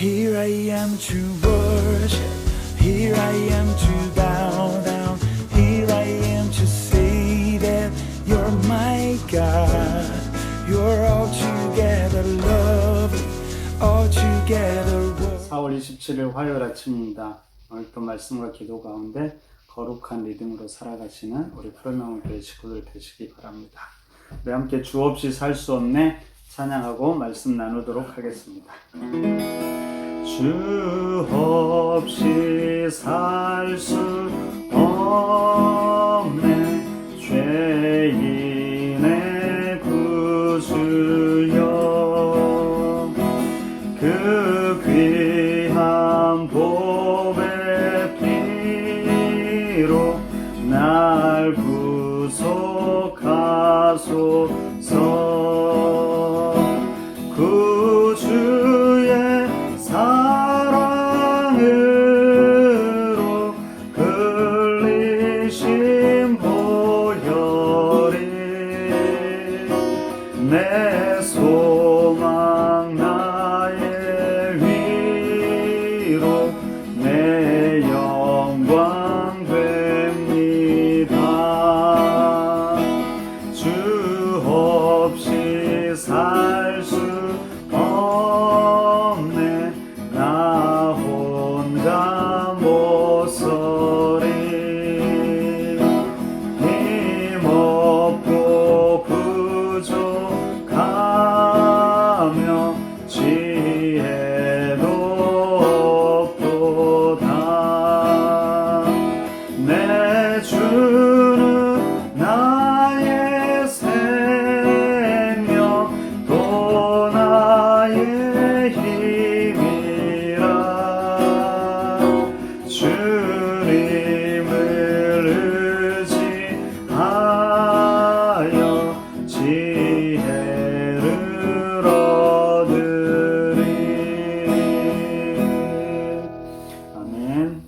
Here I am to worship, here I am to bow down, here I am to say that you're my God. You're altogether lovely, altogether worthy. 4월 27일 화요일 아침입니다. 오늘 또 말씀과 기도 가운데 거룩한 리듬으로 살아가시는 우리 푸르명교회 식구들 되시기 바랍니다. 우리 함께 주 없이 살 수 없네 찬양하고 말씀 나누도록 하겠습니다. 주 없이 살 수 없네 죄인의 구주여 그 귀한 보배 피로 날 구속하소서 구주의 사랑으로 흘리신 보혈이 내 소망 나의 위로 내 영광 됩니다. 주 없이 살 수 없네 나 혼자 못 서리 힘없고 부족하며 지혜도 없도다 내 주는 나의 생명 또 나의 힘이라 주님을 의지하여 지혜를 얻으리. 아멘.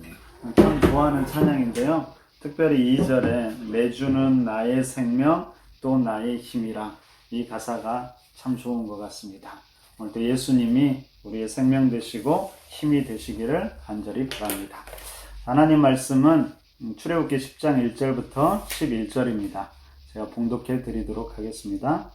참 좋아하는 찬양인데요. 특별히 2절에 내 주는 나의 생명 또 나의 힘이라 이 가사가 참 좋은 것 같습니다. 오늘도 예수님이 우리의 생명 되시고 힘이 되시기를 간절히 바랍니다. 하나님 말씀은 출애굽기 10장 1절부터 11절입니다. 제가 봉독해 드리도록 하겠습니다.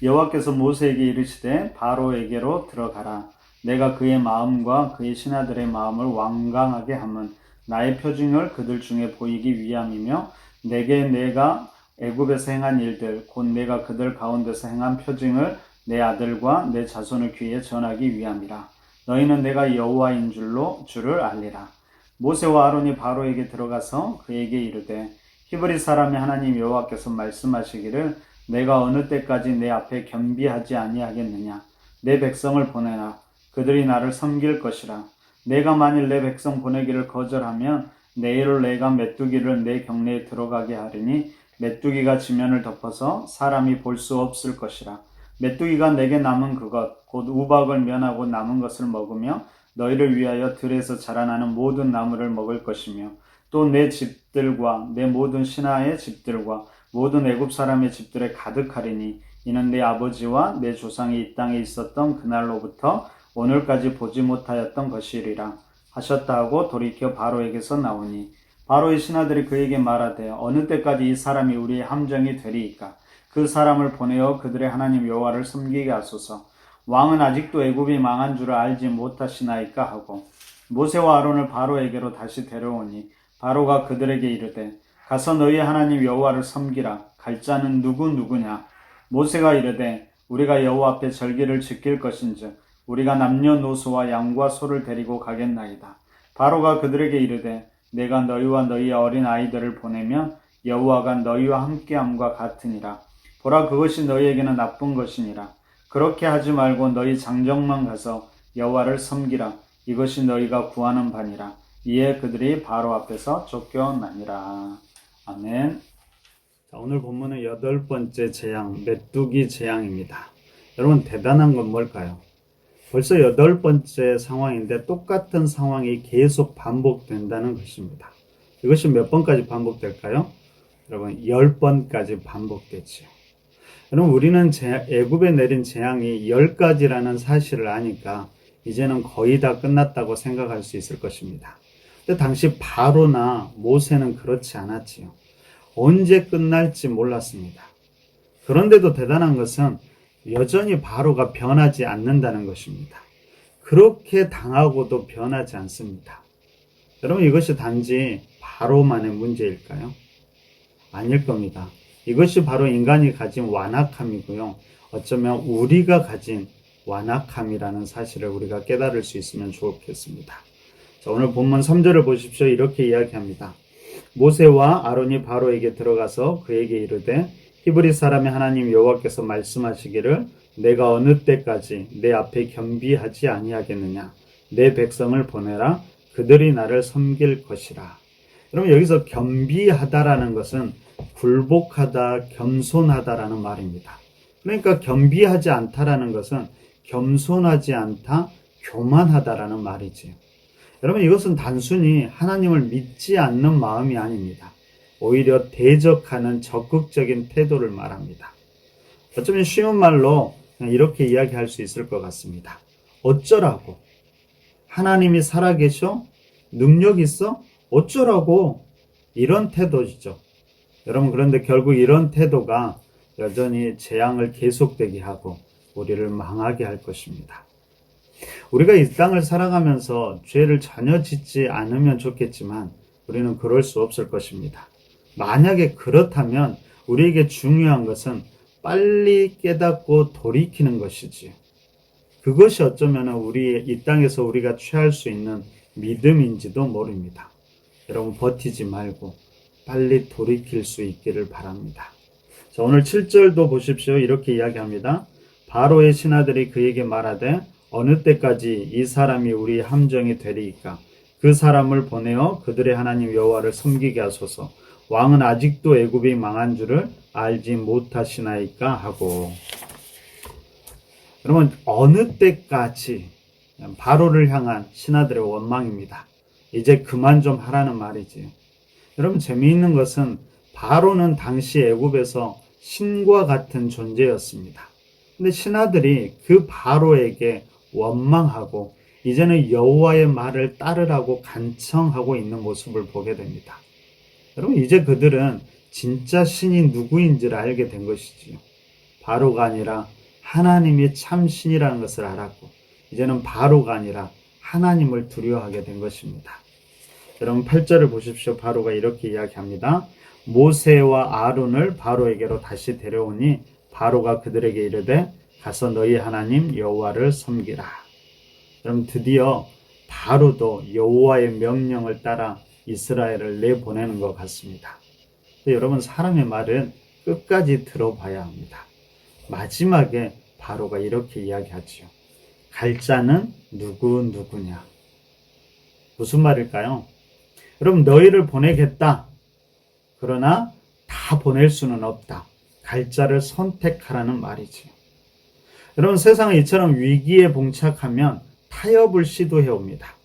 여호와께서 모세에게 이르시되 바로에게로 들어가라. 내가 그의 마음과 그의 신하들의 마음을 완강하게 함은 나의 표징을 그들 중에 보이기 위함이며 내게 내가 애굽에서 행한 일들 곧 내가 그들 가운데서 행한 표징을 내 아들과 내 자손의 귀에 전하기 위함이라. 너희는 내가 여호와인 줄을 알리라. 모세와 아론이 바로에게 들어가서 그에게 이르되 히브리 사람의 하나님 여호와께서 말씀하시기를 내가 어느 때까지 내 앞에 겸비하지 아니하겠느냐. 내 백성을 보내라. 그들이 나를 섬길 것이라. 내가 만일 내 백성 보내기를 거절하면 내일 내가 메뚜기를 내 경내에 들어가게 하리니 메뚜기가 지면을 덮어서 사람이 볼 수 없을 것이라. 메뚜기가 내게 남은 그것 곧 우박을 면하고 남은 것을 먹으며 너희를 위하여 들에서 자라나는 모든 나무를 먹을 것이며 또 내 집들과 내 모든 신하의 집들과 모든 애굽 사람의 집들에 가득하리니 이는 내 아버지와 내 조상이 이 땅에 있었던 그날로부터 오늘까지 보지 못하였던 것이리라 하셨다 하고 돌이켜 바로에게서 나오니 바로의 신하들이 그에게 말하되 어느 때까지 이 사람이 우리의 함정이 되리이까. 그 사람을 보내어 그들의 하나님 여호와를 섬기게 하소서. 왕은 아직도 애굽이 망한 줄을 알지 못하시나이까 하고 모세와 아론을 바로에게로 다시 데려오니 바로가 그들에게 이르되 가서 너희의 하나님 여호와를 섬기라. 갈 자는 누구냐. 모세가 이르되 우리가 여호와 앞에 절기를 지킬 것인즉 우리가 남녀노소와 양과 소를 데리고 가겠나이다. 바로가 그들에게 이르되 내가 너희와 너희의 어린 아이들을 보내면 여호와가 너희와 함께함과 같으니라. 보라 그것이 너희에게는 나쁜 것이니라. 그렇게 하지 말고 너희 장정만 가서 여호와를 섬기라. 이것이 너희가 구하는 바니라. 이에 그들이 바로 앞에서 쫓겨나니라. 아멘. 자, 오늘 본문은 8번째 재앙, 메뚜기 재앙입니다. 여러분 대단한 건 뭘까요? 벌써 8번째 상황인데 똑같은 상황이 계속 반복된다는 것입니다. 이것이 몇 번까지 반복될까요? 여러분 10번까지 반복되지요. 여러분 우리는 애굽에 내린 재앙이 10가지라는 사실을 아니까 이제는 거의 다 끝났다고 생각할 수 있을 것입니다. 근데 당시 바로나 모세는 그렇지 않았지요. 언제 끝날지 몰랐습니다. 그런데도 대단한 것은 여전히 바로가 변하지 않는다는 것입니다. 그렇게 당하고도 변하지 않습니다. 여러분, 이것이 단지 바로만의 문제일까요? 아닐 겁니다. 이것이 바로 인간이 가진 완악함이고요. 어쩌면 우리가 가진 완악함이라는 사실을 우리가 깨달을 수 있으면 좋겠습니다. 자, 오늘 본문 3절을 보십시오. 이렇게 이야기합니다. 모세와 아론이 바로에게 들어가서 그에게 이르되 히브리 사람의 하나님 여호와께서 말씀하시기를 내가 어느 때까지 내 앞에 겸비하지 아니하겠느냐. 내 백성을 보내라. 그들이 나를 섬길 것이라. 여러분, 여기서 겸비하다라는 것은 굴복하다, 겸손하다라는 말입니다. 그러니까 겸비하지 않다라는 것은 겸손하지 않다, 교만하다라는 말이지요. 여러분, 이것은 단순히 하나님을 믿지 않는 마음이 아닙니다. 오히려 대적하는 적극적인 태도를 말합니다. 어쩌면 쉬운 말로 그냥 이렇게 이야기할 수 있을 것 같습니다. 어쩌라고? 하나님이 살아계셔? 능력 있어? 어쩌라고? 이런 태도죠. 여러분, 그런데 결국 이런 태도가 여전히 재앙을 계속되게 하고 우리를 망하게 할 것입니다. 우리가 이 땅을 살아가면서 죄를 전혀 짓지 않으면 좋겠지만 우리는 그럴 수 없을 것입니다. 만약에 그렇다면 우리에게 중요한 것은 빨리 깨닫고 돌이키는 것이지요. 그것이 어쩌면 우리 이 땅에서 우리가 취할 수 있는 믿음인지도 모릅니다. 여러분, 버티지 말고 빨리 돌이킬 수 있기를 바랍니다. 자, 오늘 7절도 보십시오. 이렇게 이야기합니다. 바로의 신하들이 그에게 말하되 어느 때까지 이 사람이 우리 함정이 되리이까? 그 사람을 보내어 그들의 하나님 여호와를 섬기게 하소서. 왕은 아직도 애굽이 망한 줄을 알지 못하시나이까 하고. 여러분, 어느 때까지 바로를 향한 신하들의 원망입니다. 이제 그만 좀 하라는 말이지요. 여러분, 재미있는 것은 바로는 당시 애굽에서 신과 같은 존재였습니다. 근데 신하들이 그 바로에게 원망하고 이제는 여호와의 말을 따르라고 간청하고 있는 모습을 보게 됩니다. 여러분, 이제 그들은 진짜 신이 누구인지를 알게 된 것이지요. 바로가 아니라 하나님이 참 신이라는 것을 알았고 이제는 바로가 아니라 하나님을 두려워하게 된 것입니다. 여러분, 8절을 보십시오. 바로가 이렇게 이야기합니다. 모세와 아론을 바로에게로 다시 데려오니 바로가 그들에게 이르되 가서 너희 하나님 여호와를 섬기라. 여러분, 드디어 바로도 여호와의 명령을 따라 이스라엘을 내보내는 것 같습니다. 여러분, 사람의 말은 끝까지 들어봐야 합니다. 마지막에 바로가 이렇게 이야기하지요. 갈 자는 누구냐? 무슨 말일까요? 여러분, 너희를 보내겠다. 그러나 다 보낼 수는 없다. 갈 자를 선택하라는 말이지요. 여러분, 세상은 이처럼 위기에 봉착하면 타협을 시도해 옵니다.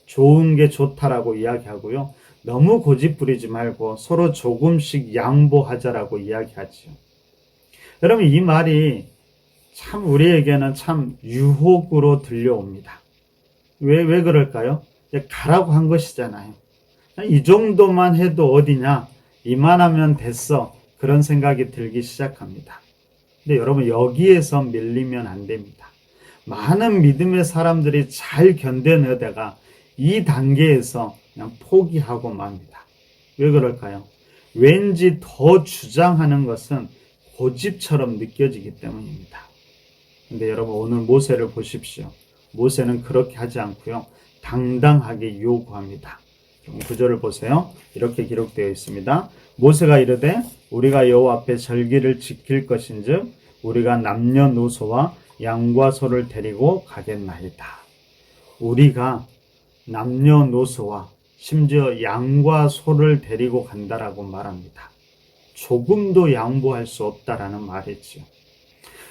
좋은 게 좋다라고 이야기하고요. 너무 고집부리지 말고 서로 조금씩 양보하자라고 이야기하지요. 여러분, 이 말이 참 우리에게는 참 유혹으로 들려옵니다. 왜 그럴까요? 가라고 한 것이잖아요. 이 정도만 해도 어디냐? 이만하면 됐어. 그런 생각이 들기 시작합니다. 근데 여러분, 여기에서 밀리면 안 됩니다. 많은 믿음의 사람들이 잘 견뎌내다가 이 단계에서 그냥 포기하고 맙니다. 왜 그럴까요? 왠지 더 주장하는 것은 고집처럼 느껴지기 때문입니다. 근데 여러분, 오늘 모세를 보십시오. 모세는 그렇게 하지 않고요. 당당하게 요구합니다. 9절을 보세요. 이렇게 기록되어 있습니다. 모세가 이르되 우리가 여호와 앞에 절기를 지킬 것인즉 우리가 남녀노소와 양과 소를 데리고 가겠나이다. 우리가 남녀노소와 심지어 양과 소를 데리고 간다라고 말합니다. 조금도 양보할 수 없다라는 말이지요.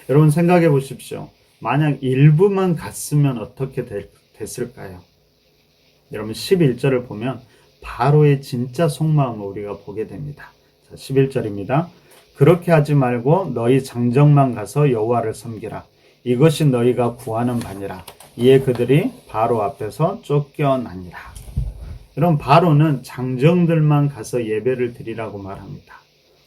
여러분, 생각해 보십시오. 만약 일부만 갔으면 어떻게 됐을까요? 여러분, 11절을 보면 바로의 진짜 속마음을 우리가 보게 됩니다. 자, 11절입니다. 그렇게 하지 말고 너희 장정만 가서 여호와를 섬기라. 이것이 너희가 구하는 바니라. 이에 그들이 바로 앞에서 쫓겨나니라. 여러분, 바로는 장정들만 가서 예배를 드리라고 말합니다.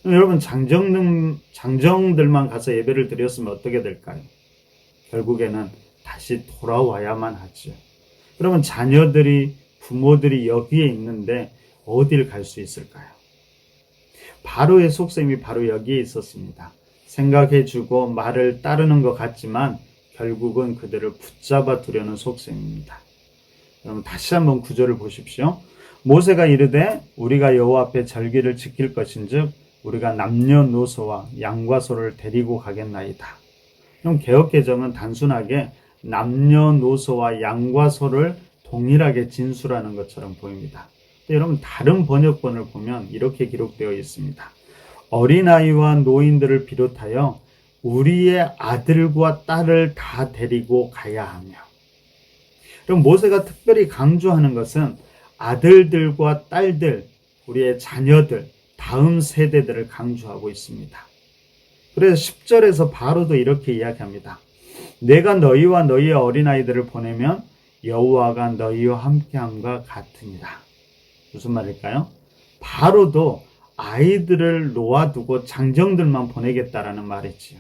여러분, 장정들만 가서 예배를 드렸으면 어떻게 될까요? 결국에는 다시 돌아와야만 하죠. 그러면 자녀들이, 부모들이 여기에 있는데 어딜 갈 수 있을까요? 바로의 속셈이 바로 여기에 있었습니다. 생각해주고 말을 따르는 것 같지만 결국은 그들을 붙잡아 두려는 속셈입니다. 여러분, 다시 한번 구절을 보십시오. 모세가 이르되 우리가 여호와 앞에 절기를 지킬 것인즉 우리가 남녀노소와 양과 소를 데리고 가겠나이다. 그럼 개역개정은 단순하게 남녀노소와 양과 소를 동일하게 진술하는 것처럼 보입니다. 여러분, 다른 번역본을 보면 이렇게 기록되어 있습니다. 어린아이와 노인들을 비롯하여 우리의 아들과 딸을 다 데리고 가야 하며. 그럼 모세가 특별히 강조하는 것은 아들들과 딸들, 우리의 자녀들, 다음 세대들을 강조하고 있습니다. 그래서 10절에서 바로도 이렇게 이야기합니다. 내가 너희와 너희의 어린아이들을 보내면 여호와가 너희와 함께함과 같으니라. 무슨 말일까요? 바로도 아이들을 놓아두고 장정들만 보내겠다라는 말이지요.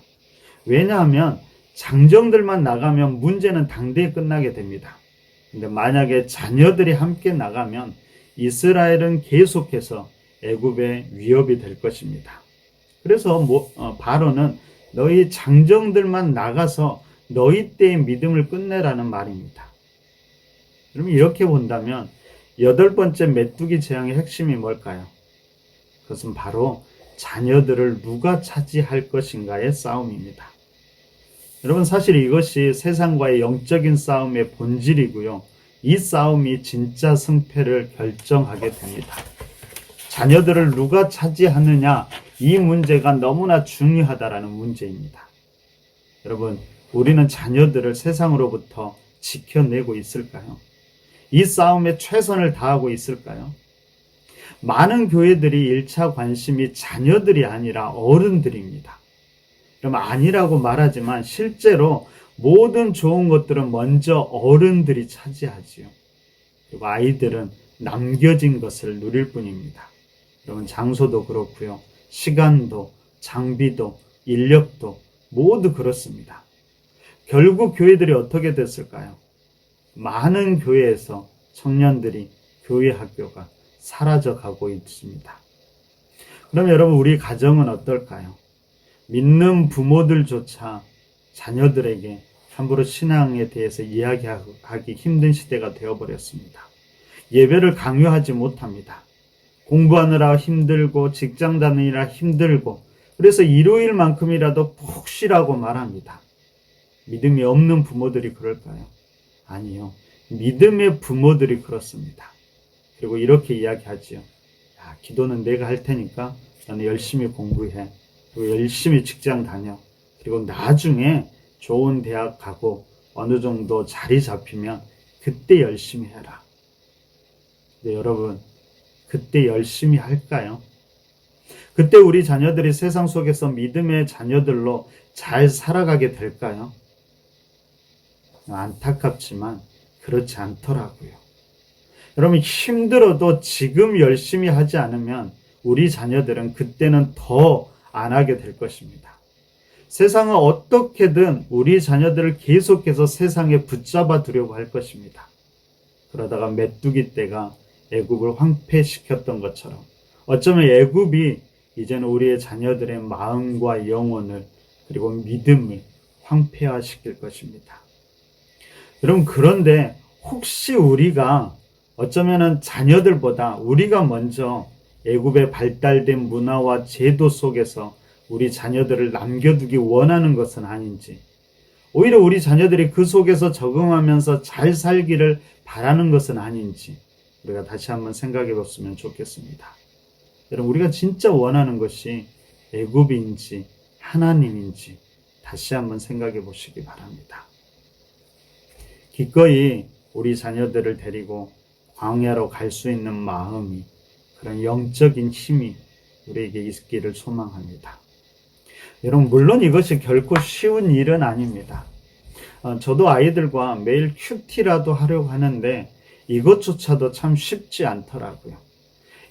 왜냐하면 장정들만 나가면 문제는 당대에 끝나게 됩니다. 근데 만약에 자녀들이 함께 나가면 이스라엘은 계속해서 애굽의 위협이 될 것입니다. 그래서 바로는 너희 장정들만 나가서 너희 때의 믿음을 끝내라는 말입니다. 그러면 이렇게 본다면 8번째 메뚜기 재앙의 핵심이 뭘까요? 그것은 바로 자녀들을 누가 차지할 것인가의 싸움입니다. 여러분, 사실 이것이 세상과의 영적인 싸움의 본질이고요. 이 싸움이 진짜 승패를 결정하게 됩니다. 자녀들을 누가 차지하느냐, 이 문제가 너무나 중요하다라는 문제입니다. 여러분, 우리는 자녀들을 세상으로부터 지켜내고 있을까요? 이 싸움에 최선을 다하고 있을까요? 많은 교회들이 1차 관심이 자녀들이 아니라 어른들입니다. 그럼 아니라고 말하지만 실제로 모든 좋은 것들은 먼저 어른들이 차지하지요. 그리고 아이들은 남겨진 것을 누릴 뿐입니다. 여러분, 장소도 그렇고요. 시간도, 장비도, 인력도 모두 그렇습니다. 결국 교회들이 어떻게 됐을까요? 많은 교회에서 청년들이, 교회 학교가 사라져가고 있습니다. 그럼 여러분, 우리 가정은 어떨까요? 믿는 부모들조차 자녀들에게 함부로 신앙에 대해서 이야기하기 힘든 시대가 되어버렸습니다. 예배를 강요하지 못합니다. 공부하느라 힘들고 직장 다니느라 힘들고, 그래서 일요일만큼이라도 푹 쉬라고 말합니다. 믿음이 없는 부모들이 그럴까요? 아니요. 믿음의 부모들이 그렇습니다. 그리고 이렇게 이야기하지요. 야, 기도는 내가 할 테니까 너는 열심히 공부해. 그리고 열심히 직장 다녀. 그리고 나중에 좋은 대학 가고 어느 정도 자리 잡히면 그때 열심히 해라. 근데 여러분, 그때 열심히 할까요? 그때 우리 자녀들이 세상 속에서 믿음의 자녀들로 잘 살아가게 될까요? 안타깝지만 그렇지 않더라고요. 여러분, 힘들어도 지금 열심히 하지 않으면 우리 자녀들은 그때는 더 안 하게 될 것입니다. 세상은 어떻게든 우리 자녀들을 계속해서 세상에 붙잡아 두려고 할 것입니다. 그러다가 메뚜기 떼가 애굽을 황폐시켰던 것처럼 어쩌면 애굽이 이제는 우리의 자녀들의 마음과 영혼을, 그리고 믿음을 황폐화시킬 것입니다. 여러분, 그런데 혹시 우리가 어쩌면은 자녀들보다 우리가 먼저 애굽의 발달된 문화와 제도 속에서 우리 자녀들을 남겨두기 원하는 것은 아닌지, 오히려 우리 자녀들이 그 속에서 적응하면서 잘 살기를 바라는 것은 아닌지 우리가 다시 한번 생각해 봤으면 좋겠습니다. 여러분, 우리가 진짜 원하는 것이 애굽인지 하나님인지 다시 한번 생각해 보시기 바랍니다. 기꺼이 우리 자녀들을 데리고 광야로 갈 수 있는 마음이, 그런 영적인 힘이 우리에게 있기를 소망합니다. 여러분, 물론 이것이 결코 쉬운 일은 아닙니다. 저도 아이들과 매일 큐티라도 하려고 하는데 이것조차도 참 쉽지 않더라고요.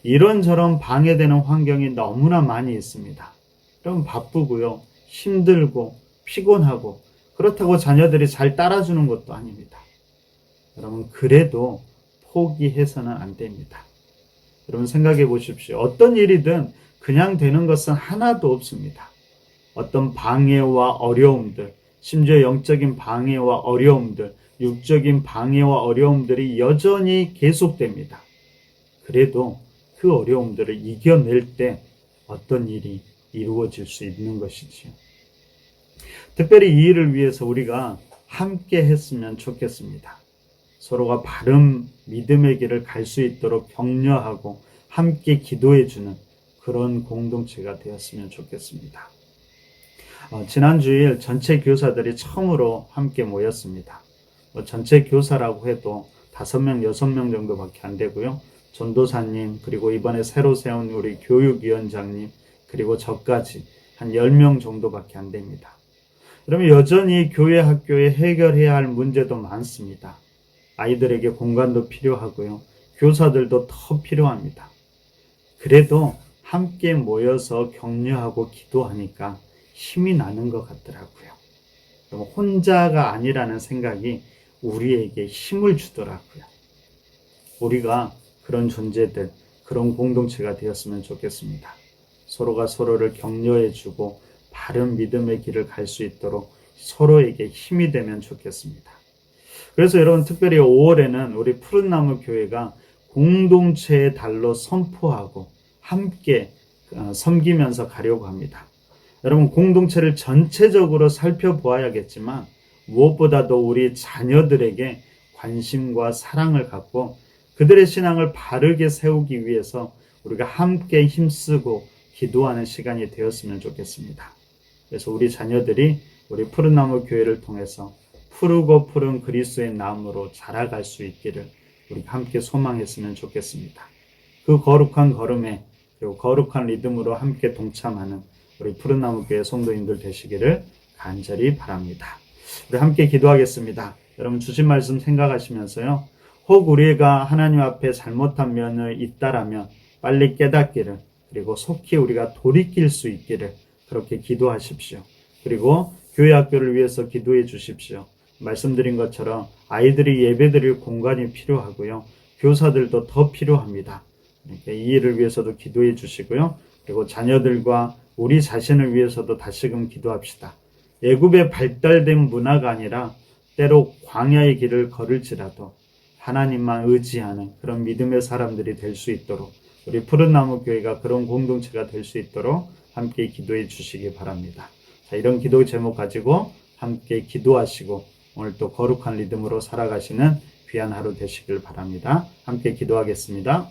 이런저런 방해되는 환경이 너무나 많이 있습니다. 그럼 바쁘고요, 힘들고 피곤하고 그렇다고 자녀들이 잘 따라주는 것도 아닙니다. 여러분, 그래도 포기해서는 안 됩니다. 여러분, 생각해 보십시오. 어떤 일이든 그냥 되는 것은 하나도 없습니다. 어떤 방해와 어려움들, 심지어 영적인 방해와 어려움들, 육적인 방해와 어려움들이 여전히 계속됩니다. 그래도 그 어려움들을 이겨낼 때 어떤 일이 이루어질 수 있는 것이지요. 특별히 이 일을 위해서 우리가 함께 했으면 좋겠습니다. 서로가 바른 믿음의 길을 갈 수 있도록 격려하고 함께 기도해주는 그런 공동체가 되었으면 좋겠습니다. 지난 주일 전체 교사들이 처음으로 함께 모였습니다. 전체 교사라고 해도 5명, 6명 정도밖에 안 되고요. 전도사님, 그리고 이번에 새로 세운 우리 교육위원장님, 그리고 저까지 한 10명 정도밖에 안 됩니다. 그러면 여전히 교회 학교에 해결해야 할 문제도 많습니다. 아이들에게 공간도 필요하고요. 교사들도 더 필요합니다. 그래도 함께 모여서 격려하고 기도하니까 힘이 나는 것 같더라고요. 혼자가 아니라는 생각이 우리에게 힘을 주더라고요. 우리가 그런 존재들, 그런 공동체가 되었으면 좋겠습니다. 서로가 서로를 격려해주고 바른 믿음의 길을 갈 수 있도록 서로에게 힘이 되면 좋겠습니다. 그래서 여러분, 특별히 5월에는 우리 푸른나무 교회가 공동체의 달로 선포하고 함께 섬기면서 가려고 합니다. 여러분, 공동체를 전체적으로 살펴보아야겠지만 무엇보다도 우리 자녀들에게 관심과 사랑을 갖고 그들의 신앙을 바르게 세우기 위해서 우리가 함께 힘쓰고 기도하는 시간이 되었으면 좋겠습니다. 그래서 우리 자녀들이 우리 푸른나무 교회를 통해서 푸르고 푸른 그리스도의 나무로 자라갈 수 있기를 우리가 함께 소망했으면 좋겠습니다. 그 거룩한 걸음에, 그리고 거룩한 리듬으로 함께 동참하는 우리 푸른나무 교회 성도님들 되시기를 간절히 바랍니다. 우리 함께 기도하겠습니다. 여러분, 주신 말씀 생각하시면서요, 혹 우리가 하나님 앞에 잘못한 면이 있다라면 빨리 깨닫기를, 그리고 속히 우리가 돌이킬 수 있기를 그렇게 기도하십시오. 그리고 교회 학교를 위해서 기도해 주십시오. 말씀드린 것처럼 아이들이 예배드릴 공간이 필요하고요. 교사들도 더 필요합니다. 이 일을 위해서도 기도해 주시고요. 그리고 자녀들과 우리 자신을 위해서도 다시금 기도합시다. 애굽의 발달된 문화가 아니라 때로 광야의 길을 걸을지라도 하나님만 의지하는 그런 믿음의 사람들이 될 수 있도록, 우리 푸른나무 교회가 그런 공동체가 될 수 있도록 함께 기도해 주시기 바랍니다. 자, 이런 기도 제목 가지고 함께 기도하시고 오늘 또 거룩한 리듬으로 살아가시는 귀한 하루 되시길 바랍니다. 함께 기도하겠습니다.